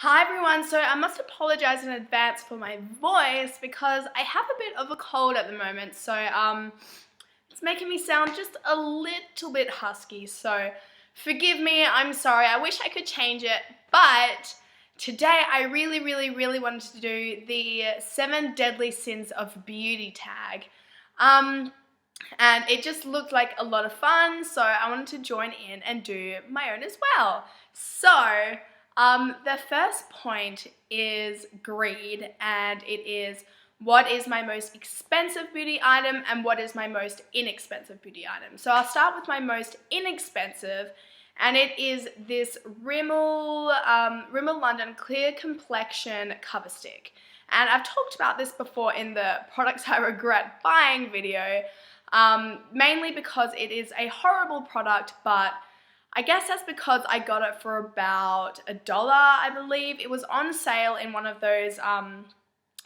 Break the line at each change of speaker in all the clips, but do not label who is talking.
Hi everyone, so I must apologize in advance for my voice because I have a bit of a cold at the moment, so it's making me sound just a little bit husky, so forgive me, I'm sorry, I wish I could change it, but today I really wanted to do the 7 deadly sins of beauty tag. And it just looked like a lot of fun, so I wanted to join in and do my own as well. So, the first point is greed, and it is what is my most expensive beauty item and what is my most inexpensive beauty item. So I'll start with my most inexpensive, and it is this Rimmel London Clear Complexion Cover Stick. And I've talked about this before in the products I regret buying video, mainly because it is a horrible product, but I guess that's because I got it for about $1, I believe. It was on sale in one of those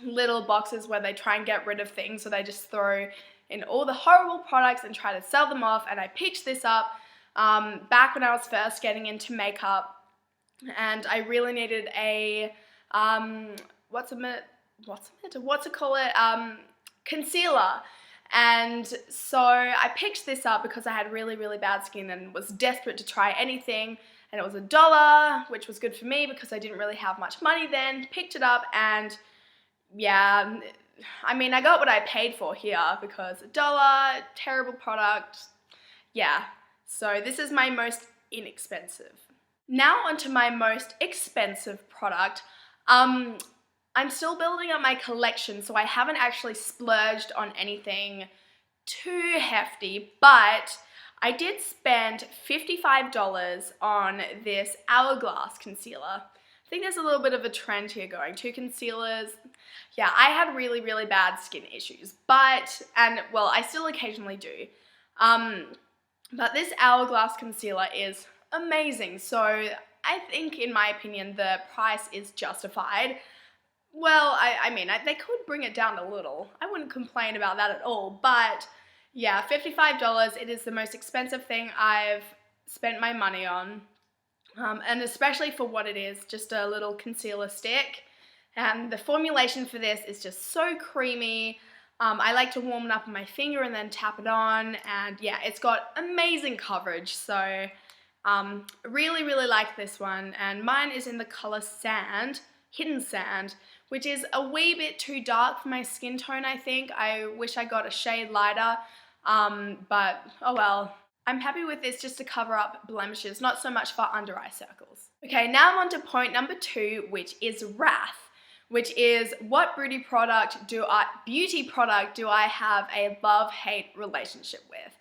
little boxes where they try and get rid of things, so they just throw in all the horrible products and try to sell them off, and I picked this up back when I was first getting into makeup, and I really needed a, concealer. And so I picked this up because I had really bad skin and was desperate to try anything, and it was $1, which was good for me because I didn't really have much money then. Picked it up, and yeah, I mean, I got what I paid for here because $1, terrible product, yeah. So this is my most inexpensive. Now onto my most expensive product. I'm still building up my collection, so I haven't actually splurged on anything too hefty, but I did spend $55 on this Hourglass concealer. I think there's a little bit of a trend here going, 2 concealers. Yeah, I had really bad skin issues, and well, I still occasionally do. But this Hourglass concealer is amazing, so I think, in my opinion, the price is justified. Well, I mean, they could bring it down a little. I wouldn't complain about that at all, but yeah, $55, it is the most expensive thing I've spent my money on, and especially for what it is, just a little concealer stick, and the formulation for this is just so creamy. I like to warm it up on my finger and then tap it on, and yeah, it's got amazing coverage, so really like this one, and mine is in the color Sand, Hidden Sand, which is a wee bit too dark for my skin tone, I think. I wish I got a shade lighter, but oh well. I'm happy with this just to cover up blemishes, not so much for under eye circles. Okay, now I'm on to point number 2, which is Wrath, which is what beauty product do I have a love-hate relationship with?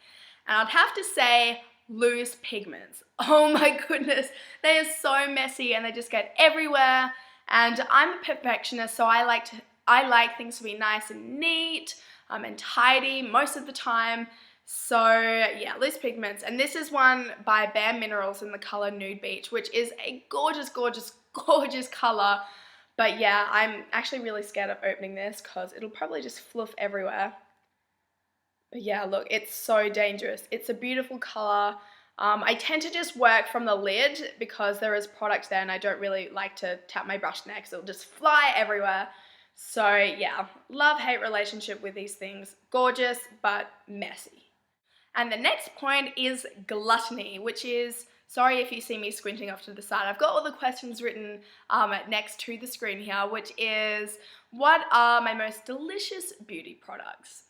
And I'd have to say loose pigments. Oh my goodness, they are so messy and they just get everywhere. And I'm a perfectionist, so I like things to be nice and neat and tidy most of the time. So yeah, loose pigments. And this is one by Bare Minerals in the color Nude Beach, which is a gorgeous color. But yeah, I'm actually really scared of opening this because it'll probably just fluff everywhere. But yeah, look, it's so dangerous. It's a beautiful color. I tend to just work from the lid because there is product there and I don't really like to tap my brush next. It'll just fly everywhere. So yeah, love-hate relationship with these things. Gorgeous, but messy. And the next point is Gluttony, which is, sorry if you see me squinting off to the side, I've got all the questions written next to the screen here, which is, what are my most delicious beauty products?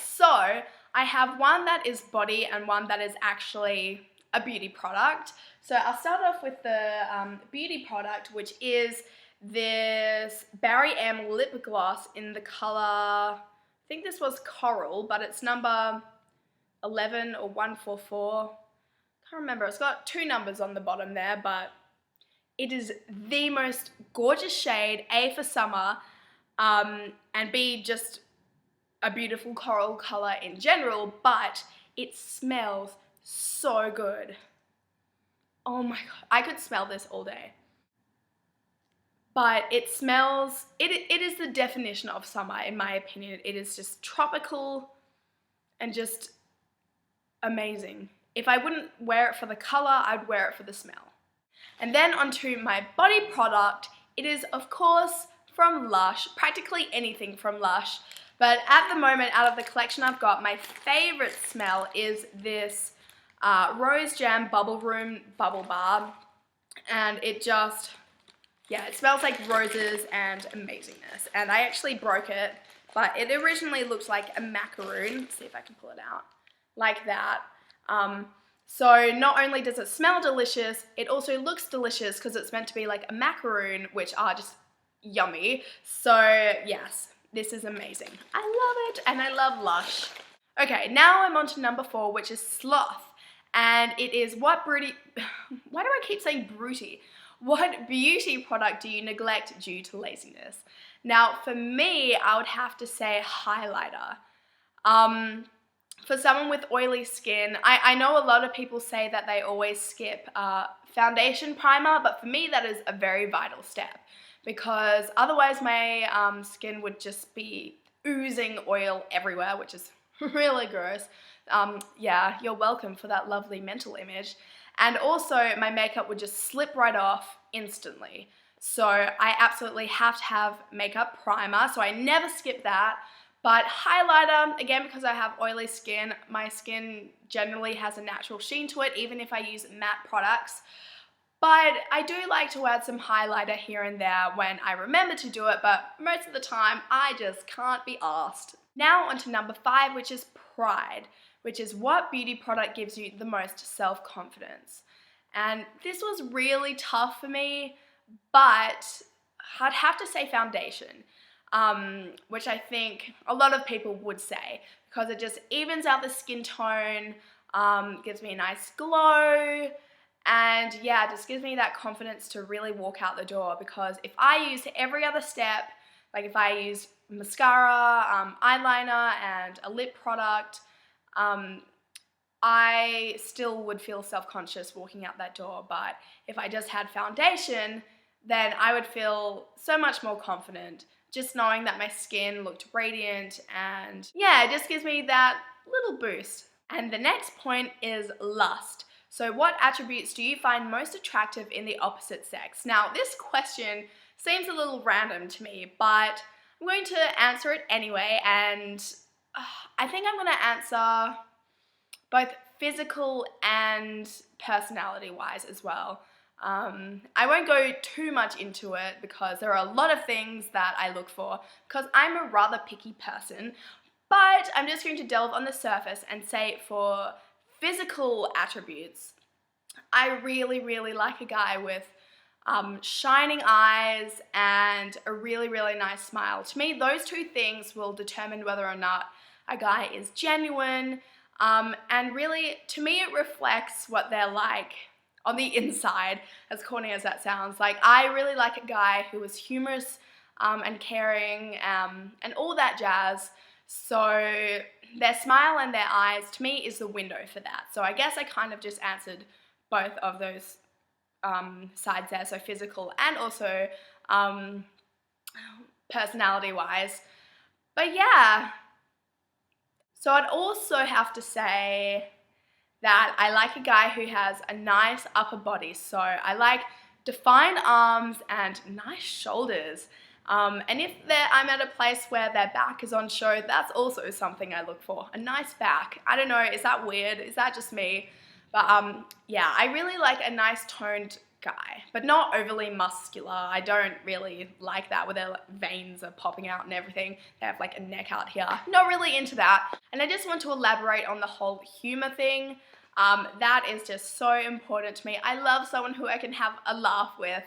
So I have one that is body and one that is actually a beauty product. So I'll start off with the beauty product, which is this Barry M lip gloss in the color, I think this was Coral, but it's number 11 or 144. Can't remember. It's got 2 numbers on the bottom there, but it is the most gorgeous shade, A, for summer, and B, just a beautiful coral color in general, but it smells so good. Oh my god, I could smell this all day. But it smells, it is the definition of summer in my opinion. It is just tropical and just amazing. If I wouldn't wear it for the color, I'd wear it for the smell. And then onto my body product. It is, of course, from Lush, practically anything from Lush. But at the moment, out of the collection I've got, my favorite smell is this Rose Jam Bubble Room Bubble Bar. And it just, yeah, it smells like roses and amazingness. And I actually broke it, but it originally looked like a macaroon. Let's see if I can pull it out. Like that. So not only does it smell delicious, it also looks delicious because it's meant to be like a macaroon, which are just yummy. So yes, this is amazing. I love it, and I love Lush. Okay, now I'm on to number 4, which is Sloth. And it is what beauty, why do I keep saying broody? What beauty product do you neglect due to laziness? Now, for me, I would have to say highlighter. For someone with oily skin, I know a lot of people say that they always skip foundation primer, but for me that is a very vital step because otherwise my skin would just be oozing oil everywhere, which is really gross. Yeah, you're welcome for that lovely mental image. And also my makeup would just slip right off instantly. So I absolutely have to have makeup primer, so I never skip that. But highlighter, again, because I have oily skin, my skin generally has a natural sheen to it, even if I use matte products. But I do like to add some highlighter here and there when I remember to do it, but most of the time, I just can't be asked. Now on to number 5, which is Pride, which is what beauty product gives you the most self-confidence. And this was really tough for me, but I'd have to say foundation. Which I think a lot of people would say because it just evens out the skin tone, gives me a nice glow, and yeah, just gives me that confidence to really walk out the door because if I use every other step, like if I use mascara, eyeliner, and a lip product, I still would feel self-conscious walking out that door, but if I just had foundation, then I would feel so much more confident just knowing that my skin looked radiant and yeah, it just gives me that little boost. And the next point is lust. So what attributes do you find most attractive in the opposite sex? Now this question seems a little random to me, but I'm going to answer it anyway, and I think I'm going to answer both physical and personality wise as well. I won't go too much into it because there are a lot of things that I look for because I'm a rather picky person, but I'm just going to delve on the surface and say for physical attributes, I really, really like a guy with shining eyes and a really, really nice smile. To me, those two things will determine whether or not a guy is genuine, and really, to me, it reflects what they're like on the inside, as corny as that sounds. Like, I really like a guy who is humorous and caring and all that jazz. So their smile and their eyes, to me, is the window for that. So I guess I kind of just answered both of those sides there, so physical and also personality-wise. But yeah, so I'd also have to say that I like a guy who has a nice upper body. So I like defined arms and nice shoulders. And if I'm at a place where their back is on show, that's also something I look for. A nice back. I don't know, is that weird? Is that just me? But yeah, I really like a nice toned guy, but not overly muscular. I don't really like that where their veins are popping out and everything. They have like a neck out here. Not really into that. And I just want to elaborate on the whole humor thing. That is just so important to me. I love someone who I can have a laugh with.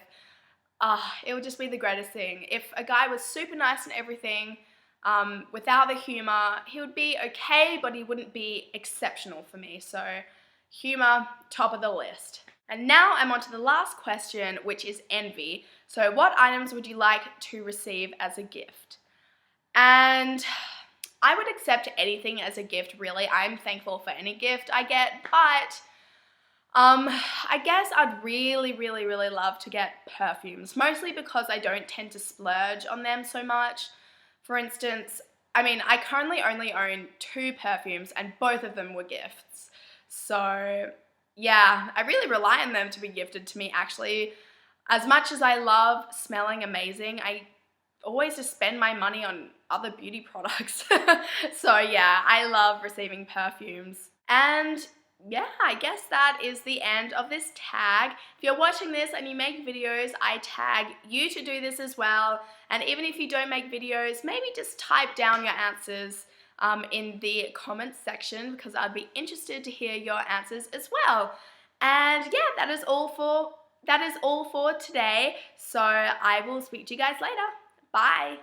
It would just be the greatest thing. If a guy was super nice and everything, without the humor, he would be okay, but he wouldn't be exceptional for me. So humor, top of the list. And now I'm on to the last question, which is envy. So what items would you like to receive as a gift? And I would accept anything as a gift, really. I'm thankful for any gift I get, but I guess I'd really, really, really love to get perfumes, mostly because I don't tend to splurge on them so much. For instance, I mean, I currently only own 2 perfumes and both of them were gifts. So yeah, I really rely on them to be gifted to me actually. As much as I love smelling amazing, I always just spend my money on other beauty products. So yeah, I love receiving perfumes. And yeah, I guess that is the end of this tag. If you're watching this and you make videos, I tag you to do this as well. And even if you don't make videos, maybe just type down your answers in the comments section, because I'd be interested to hear your answers as well. And yeah, that is all for today. So I will speak to you guys later. Bye.